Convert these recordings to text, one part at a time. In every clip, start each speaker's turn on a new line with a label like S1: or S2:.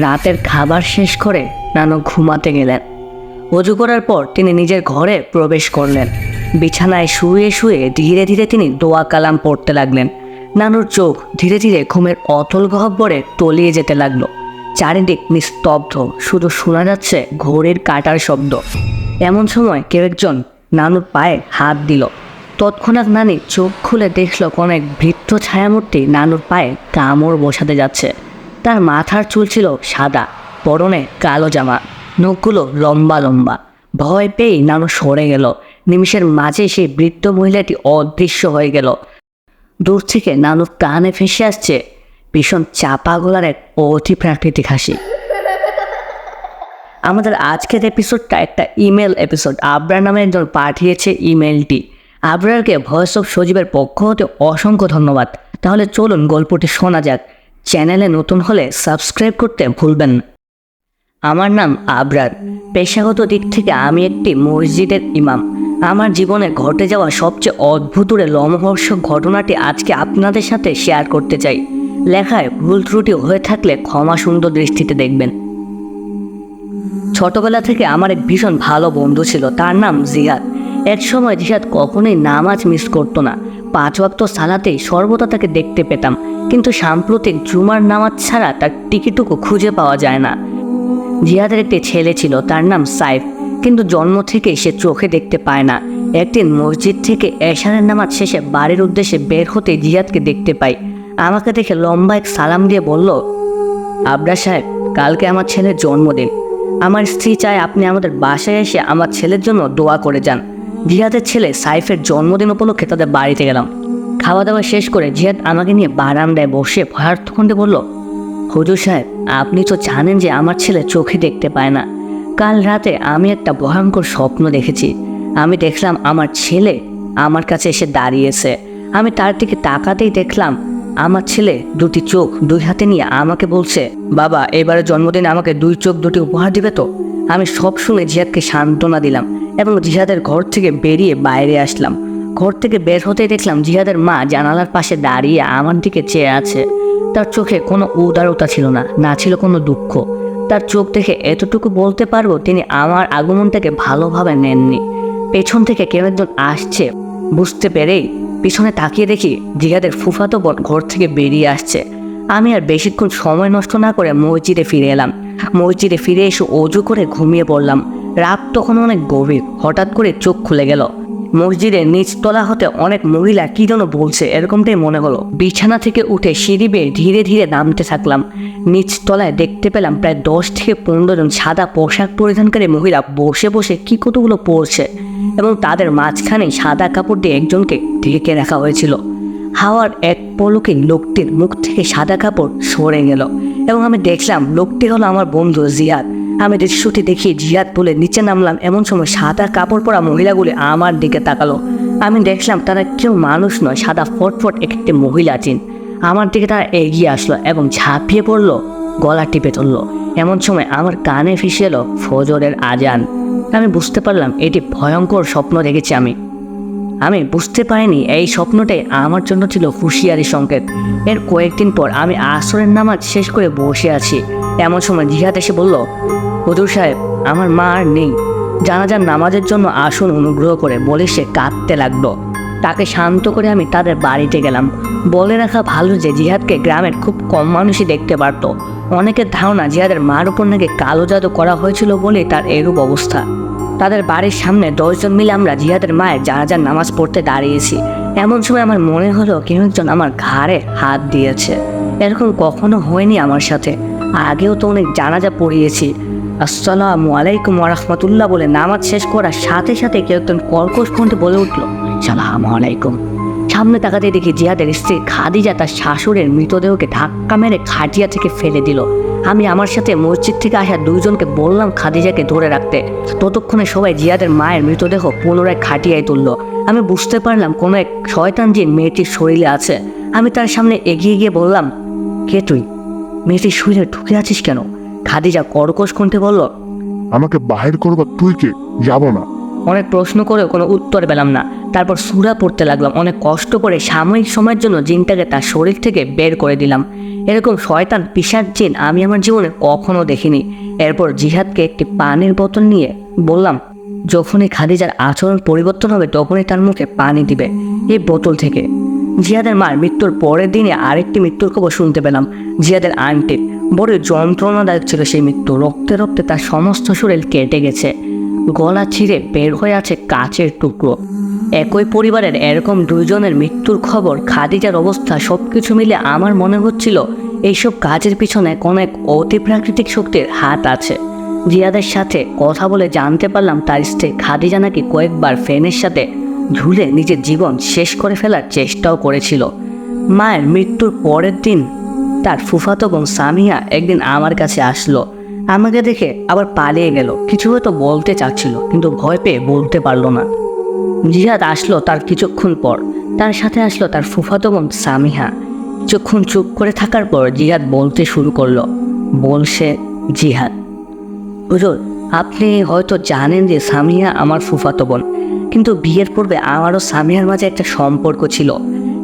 S1: রাতের খাবার শেষ করে নানু ঘুমাতে গেলেন। অজু করার পর তিনি নিজের ঘরে প্রবেশ করলেন। বিছানায় শুয়ে শুয়ে ধীরে ধীরে তিনি দোয়া কালাম পড়তে লাগলেন। নানুর চোখ ধীরে ধীরে ঘুমের অতল গহ্বরে তলিয়ে যেতে লাগলো। চারিদিক নিস্তব্ধ, শুধু শোনা যাচ্ছে ঘড়ির কাঁটার শব্দ। এমন সময় কেউ একজন নানুর পায়ে হাত দিল। তৎক্ষণাৎ নানি চোখ খুলে দেখল কোনো এক বৃদ্ধ ছায়ামূর্তি নানুর পায়ে কামড় বসাতে যাচ্ছে। তার মাথার চুল ছিল সাদা, পরনে কালো জামা, নখগুলো লম্বা লম্বা। ভয় পেয়ে নানু সরে গেল। নিমিষের মাঝে সেই বৃদ্ধ মহিলাটি অদৃশ্য হয়ে গেল। দূর থেকে নানুর কানে ভেসে আসছে ভীষণ চাপা গলার এক অতি প্রাকৃতিক হাসি। আমাদের আজকের এপিসোডটা একটা ইমেল এপিসোড। আবরার নামে একজন পাঠিয়েছে ইমেলটি। আবরারকে ভয়েস অফ সজীবের পক্ষ হতে অসংখ্য ধন্যবাদ। তাহলে চলুন গল্পটি শোনা যাক। চ্যানেলে নতুন হলে সাবস্ক্রাইব করতে ভুলবেন না। আমার নাম আবরার। পেশাগত দিক থেকে আমি একটি মসজিদের ইমাম। আমার জীবনে ঘটে যাওয়া সবচেয়ে অদ্ভুত লোমহর্ষক ঘটনাটি আজকে আপনাদের সাথে শেয়ার করতে চাই। লেখায় ভুল ত্রুটি হয়ে থাকলে ক্ষমা সুন্দর দৃষ্টিতে দেখবেন। ছোটবেলা থেকে আমার এক ভীষণ ভালো বন্ধু ছিল, তার নাম জিহাদ। এক সময় জিহাদ কখনোই নামাজ মিস করতো না। 5 ওয়াক্ত সালাতেই সর্বদা তাকে দেখতে পেতাম, কিন্তু সাম্প্রতিক জুমার নামাজ ছাড়া তার টিকিটুকু খুঁজে পাওয়া যায় না। জিহাদের একটি ছেলে ছিল, তার নাম সাইফ, কিন্তু জন্ম থেকেই সে চোখে দেখতে পায় না। একদিন মসজিদ থেকে এশারের নামাজ শেষে বাড়ির উদ্দেশ্যে বের হতে জিহাদকে দেখতে পাই। আমাকে দেখে লম্বা এক সালাম দিয়ে বলল, আবরার সাহেব, কালকে আমার ছেলের জন্মদিন। আমার স্ত্রী চায় আপনি আমাদের বাসায় এসে আমার ছেলের জন্য দোয়া করে যান। জিহাদের ছেলে সাইফের জন্মদিন উপলক্ষে তাদের বাড়িতে গেলাম। খাওয়া দাওয়া শেষ করে জিহাদ আমাকে নিয়ে বারান্দায় বসে ভয়ার্থকণ্ঠে বলল, হুজুর সাহেব, আপনি তো জানেন যে আমার ছেলে চোখে দেখতে পায় না। কাল রাতে আমি একটা ভয়ঙ্কর স্বপ্ন দেখেছি। আমি দেখলাম আমার ছেলে আমার কাছে এসে দাঁড়িয়েছে। আমি তার দিকে তাকাতেই দেখলাম আমার ছেলে 2টি চোখ 2 হাতে নিয়ে আমাকে বলছে, বাবা, এবারে জন্মদিনে আমাকে 2 চোখ 2টি উপহার দিবে তো? আমি সব শুনে জিহাদকে সান্ত্বনা দিলাম এবং জিহাদের ঘর থেকে বেরিয়ে বাইরে আসলাম। ঘর থেকে বের হতেই দেখলাম জিহাদের মা জানালার পাশে দাঁড়িয়ে আমার দিকে চেয়ে আছে। তার চোখে কোনো উদারতা ছিল না, না ছিল কোনো দুঃখ। তার চোখ দেখে এতটুকু বলতে পারবো তিনি আমার আগমনটাকে ভালোভাবে নেননি। পেছন থেকে কেউ একজন আসছে বুঝতে পেরেই পিছনে তাকিয়ে দেখি জিহাদের ফুফাতো বোন ঘর থেকে বেরিয়ে আসছে। আমি আর বেশিক্ষণ সময় নষ্ট না করে মসজিদে ফিরে এলাম। মসজিদে ফিরে এসে অজু করে ঘুমিয়ে পড়লাম। রাত তখন অনেক গভীর। হঠাৎ করে চোখ খুলে গেল। মসজিদের নিচতলা হতে অনেক মহিলা কি যেন বলছে, এরকমটাই মনে হলো। বিছানা থেকে উঠে সিঁড়ি বেয়ে ধীরে ধীরে নামতে থাকলাম। নিচতলায় দেখতে পেলাম প্রায় 10 থেকে 15 জন সাদা পোশাক পরিধানকারী মহিলা বসে বসে কি কতগুলো পড়ছে, এবং তাদের মাঝখানে সাদা কাপড় দিয়ে একজনকে ঢেকে রাখা হয়েছিল। হাওয়ার এক পলকে লোকটির মুখ থেকে সাদা কাপড় সরে গেল এবং আমি দেখলাম লোকটি হলো আমার বন্ধু জিহাদ। আমি দৃশ্যটি দেখি জিহাদ বলে নিচে নামলাম। এমন সময় সাদা কাপড় পরা মহিলাগুলি আমার দিকে তাকালো। আমি দেখলাম তারা কেউ মানুষ নয়, সাদা ফটফট একটি মহিলা চিন। আমার দিকে তারা এগিয়ে আসলো এবং ঝাঁপিয়ে পড়লো, গলা টিপে ধরলো। এমন সময় আমার কানে ভেসে এলো ফজরের আজান। আমি বুঝতে পারলাম এটি ভয়ঙ্কর স্বপ্ন দেখেছি। আমি বুঝতে পারিনি এই স্বপ্নটাই আমার জন্য ছিল হুঁশিয়ারি সংকেত। এর কয়েকদিন পর আমি আসরের নামাজ শেষ করে বসে আছি। এমন সময় জিহাদ এসে বলল, হুজুর সাহেব, আমার মা আর নেই, জানাজার নামাজের জন্য আসুন অনুগ্রহ করে, বলে সে কাঁদতে লাগলো। তাকে শান্ত করে আমি তাদের বাড়িতে গেলাম। বলে রাখা ভালো যে জিহাদকে গ্রামের খুব কম মানুষই দেখতে পারত। অনেকের ধারণা জিহাদের মার উপর নাকি কালো জাদু করা হয়েছিল বলেই তার এরূপ অবস্থা। তাদের বাড়ির সামনে 10 জন মিলে আমরা জিহাদের মায়ের জানাজার নামাজ পড়তে দাঁড়িয়েছি। এমন সময় আমার মনে হলো কেউ একজন আমার ঘাড়ে হাত দিয়েছে। এরকম কখনো হয়নি আমার সাথে। আগেও তো অনেক জানাজা পড়িয়েছি। আসসালামু আলাইকুম ওয়া রাহমাতুল্লাহ বলে নামাজ শেষ করার সাথে সাথে কেউ একজন কর্কশ কণ্ঠে বলে উঠল, আসসালামু আলাইকুম। সামনে তাকাতে দেখি জিহাদের স্ত্রী খাদিজা তার শাশুড়ের মৃতদেহকে ধাক্কা মেরে খাটিয়া থেকে ফেলে দিল। আমি আমার সাথে মসজিদ থেকে আসা 2 জনকে বললাম খাদিজাকে ধরে রাখতে। ততক্ষণে সবাই জিহাদের মায়ের মৃতদেহ পুনরায় খাটিয়ায় তুলল। আমি বুঝতে পারলাম কোনো এক শয়তান জিন মেয়েটির শরীরে আছে। আমি তার সামনে এগিয়ে গিয়ে বললাম, কে তুই? মেয়েটির শরীরে ঢুকে আছিস কেন? খাদিজা কর্কশ কণ্ঠে বলল,
S2: আমাকে বাহির করবা, তুই কে? যাব না।
S1: অনেক প্রশ্ন করে কোনো উত্তর পেলাম না। তারপর সূরা পড়তে লাগলাম। অনেক কষ্ট করে সাময়িক সময়ের জন্য জিনটাকে তার শরীর থেকে বের করে দিলাম। এরকম শয়তান পিশাচ জিন আমি আমার জীবনে কখনো দেখিনি। এরপর জিহাদকে একটি পানির বোতল নিয়ে বললাম, যখনই খাদিজার আচরণ পরিবর্তন হবে তখনই তার মুখে পানি দিবে এই বোতল থেকে। জিহাদের মার মৃত্যুর পরের দিনে আরেকটি মৃত্যুর খবর শুনতে পেলাম। জিহাদের আন্টির বড় যন্ত্রণাদায়ক ছিল সেই মৃত্যু। রক্তে রক্তে তার সমস্ত শরীর কেটে গেছে, গলা ছিঁড়ে বের হয়ে আছে কাচের টুকরো। একই পরিবারের এরকম দুইজনের মৃত্যুর খবর, খাদিজার অবস্থা, সবকিছু মিলে আমার মনে হচ্ছিল এইসব কাজের পিছনে কোনো এক অতিপ্রাকৃতিক শক্তির হাত আছে। জিয়াদের সাথে কথা বলে জানতে পারলাম তার স্ত্রী খাদিজা নাকি কয়েকবার ফ্যানের সাথে ঝুলে নিজের জীবন শেষ করে ফেলার চেষ্টাও করেছিল। মায়ের মৃত্যুর পরের দিন তার ফুফাতো বোন সামিয়া একদিন আমার কাছে আসলো। আমাকে দেখে আবার পালিয়ে গেল। কিছু হয়তো বলতে চাচ্ছিল কিন্তু ভয় পেয়ে বলতে পারলো না। জিহাদ আসলো তার কিছুক্ষণ পর। তার সাথে আসলো তার ফুফাতো বোন সামিহা। কিছুক্ষণ চুপ করে থাকার পর জিহাদ বলতে শুরু করলো। বলছে জিহাদ, হুজুর, আপনি হয়তো জানেন যে সামিহা আমার ফুফাতো বোন, কিন্তু বিয়ের পূর্বে আমারও সামিহার মাঝে একটা সম্পর্ক ছিল।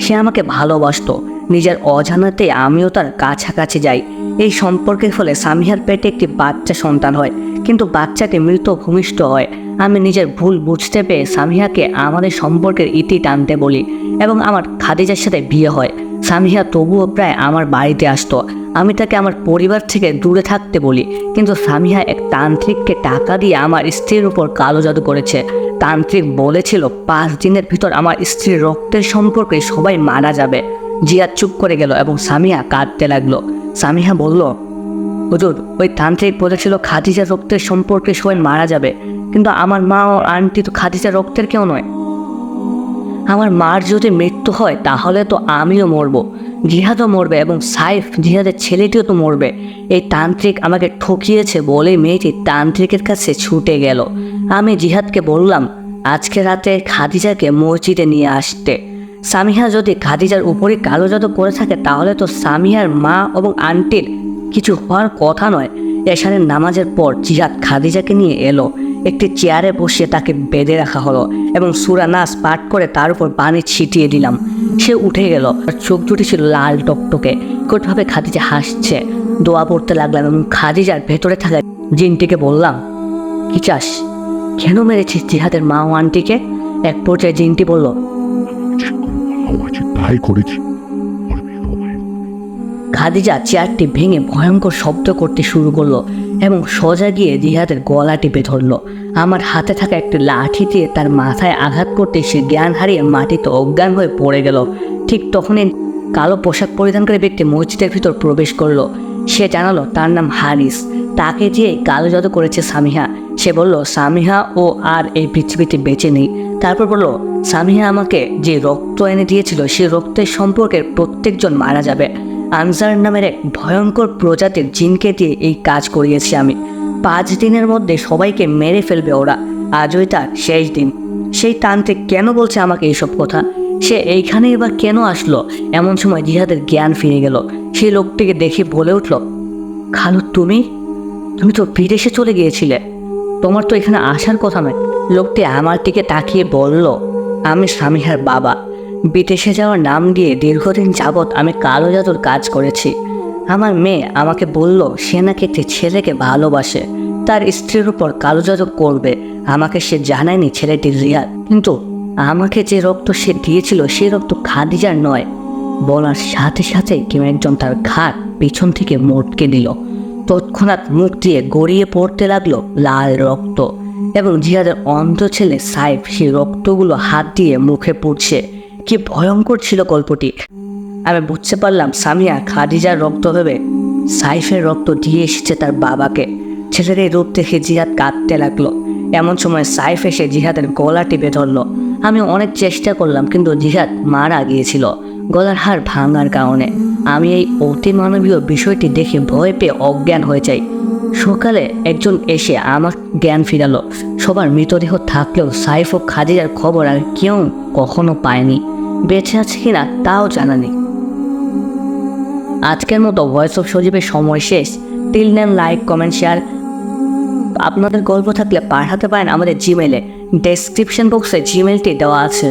S1: সে আমাকে ভালোবাসতো। নিজের অজানাতে আমিও তার কাছাকাছি যাই। এই সম্পর্কের ফলে সামিহার পেটে একটি বাচ্চা সন্তান হয়, কিন্তু বাচ্চাটি মৃত ভূমিষ্ঠ হয়। আমি নিজের ভুল বুঝতে পেরে সামিহাকে আমাদের সম্পর্কের ইতি টানতে বলি এবং আমার খাদিজার সাথে বিয়ে হয়। সামিহা তবুও প্রায় আমার বাড়িতে আসতো। আমি তাকে আমার পরিবার থেকে দূরে থাকতে বলি, কিন্তু সামিহা এক তান্ত্রিককে টাকা দিয়ে আমার স্ত্রীর উপর কালো জাদু করেছে। তান্ত্রিক বলেছিল 5 দিনের ভিতর আমার স্ত্রীর রক্তের সম্পর্কে সবাই মারা যাবে। জিয়াদ চুপ করে গেল এবং সামিহা কাঁদতে লাগলো। সামিহা বলল, হুজুর, ওই তান্ত্রিক বলেছিল খাদিজার রক্তের সম্পর্কে সবাই মারা যাবে, কিন্তু আমার মা ও আন্টি তো খাদিজার রক্তের কেউ নয়। আমার মার যদি মৃত্যু হয় তাহলে তো আমিও মরবো, জিহাদও মরবে এবং সাইফ জিহাদের ছেলেটিও তো মরবে। এই তান্ত্রিক আমাকে ঠকিয়েছে বলেই মেয়েটি তান্ত্রিকের কাছে ছুটে গেল। আমি জিহাদকে বললাম আজকে রাতে খাদিজাকে মসজিদে নিয়ে আসতে। সামিহা যদি খাদিজার উপরে কালো জাদু করে থাকে তাহলে তো সামিহার মা এবং আন্টির কিছু হওয়ার কথা নয়। এশারের নামাজের পর জিহাদ খাদিজাকে নিয়ে এলো। একটি চেয়ারে বসিয়ে তাকে বেঁধে রাখা হলো এবং সূরা নাস পাঠ করে তার উপর পানি ছিটিয়ে দিলাম। সে উঠে গেল। তার চোখ দুটি ছিল লাল টকটকে। কোটভাবে খাদিজা হাসছে। দোয়া পড়তে লাগলাম এবং খাদিজার ভেতরে থাকা জিনটিকে বললাম, কি চাস? কেন মেরেছিস জিহাদের মা ও আন্টিকে? এক পর্যায়ে জিনটি বলল,
S2: তাই করেছি।
S1: খাদিজা চেয়ারটি ভেঙে ভয়ঙ্কর শব্দ করতে শুরু করলো এবং সোজা গিয়ে জিহাদের গলা টিপে ধরলো। আমার হাতে থাকা একটি লাঠি দিয়ে তার মাথায় আঘাত করতে সে জ্ঞান হারিয়ে মাটিতে অজ্ঞান হয়ে পড়ে গেল। ঠিক তখনই কালো পোশাক পরিধানকারী ব্যক্তি মসজিদের ভিতর প্রবেশ করলো। সে জানালো তার নাম হারিস। তাকে দিয়ে কালো জাদু করেছে সামিহা। সে বলল সামিহা ও আর এই পৃথিবীতে বেঁচে নেই। তারপর বলল সামিহা আমাকে যে রক্ত এনে দিয়েছিল সে রক্তের সম্পর্কের প্রত্যেকজন মারা যাবে। আনসার নামের এক ভয়ঙ্কর প্রজাতির জিনকে দিয়ে এই কাজ করিয়েছি আমি। 5 দিনের মধ্যে সবাইকে মেরে ফেলবে ওরা। আজই তার শেষ দিন। সেই তান্ত্রিক কেন বলছে আমাকে এইসব কথা? সে এইখানেই বা কেন আসলো? এমন সময় জিহাদের জ্ঞান ফিরে গেল। সেই লোকটিকে দেখে বলে উঠল, খালু, তুমি তো বিদেশে চলে গিয়েছিলে, তোমার তো এখানে আসার কথা নয়। লোকটি আমার দিকে তাকিয়ে বলল, আমি সামিহার বাবা। বিদেশে যাওয়ার নাম দিয়ে দীর্ঘদিন যাবৎ আমি কালো জাদুর কাজ করেছি। আমার মেয়ে আমাকে বলল সে নাকি একটি ছেলেকে ভালোবাসে, তার স্ত্রীর উপর কালো জাদু করবে। আমাকে সে জানায়নি ছেলেটি রিয়াদ, কিন্তু আমাকে যে রক্ত সে দিয়েছিল সে রক্ত খাদিজার নয়। বলার সাথে সাথে কেউ একজন তার ঘাট পিছন থেকে মোটকে দিল। তৎক্ষণাৎ মুখ দিয়ে গড়িয়ে পড়তে লাগলো লাল রক্ত এবং জিহাদের অন্ধ ছেলে সাইফ সেই রক্তগুলো হাত দিয়ে মুখে পুড়ছে। কি ভয়ঙ্কর ছিল গল্পটি। আমি বুঝতে পারলাম সামিয়া খাদিজার রক্ত ভেবে সাইফের রক্ত দিয়ে এসেছে তার বাবাকে। ছেলের এই রূপ দেখে জিহাদ কাঁদতে লাগলো। এমন সময় সাইফ এসে জিহাদের গলা টিপে ধরলো। আমি অনেক চেষ্টা করলাম কিন্তু জিহাদ মারা গিয়েছিল গলার হাড় ভাঙার কারণে। আমি এই অতিমানবীয় বিষয়টি দেখে ভয় পেয়ে অজ্ঞান হয়ে যাই। সকালে একজন এসে আমার জ্ঞান ফিরালো। সবার মৃতদেহ থাকলেও সাইফ ও খাদিজার খবর আর কেউ কখনো পায়নি। বেঁচে আছে কিনা তাও জানা নেই। আজকের মতো ভয়েস অফ সজীবের সময় শেষ। Till then like, comment, share. আপনাদের গল্প থাকলে পাঠাতে পারেন আমাদের জিমেলে ডেসক্রিপশন বক্সে জিমেলটি দেওয়া আছে।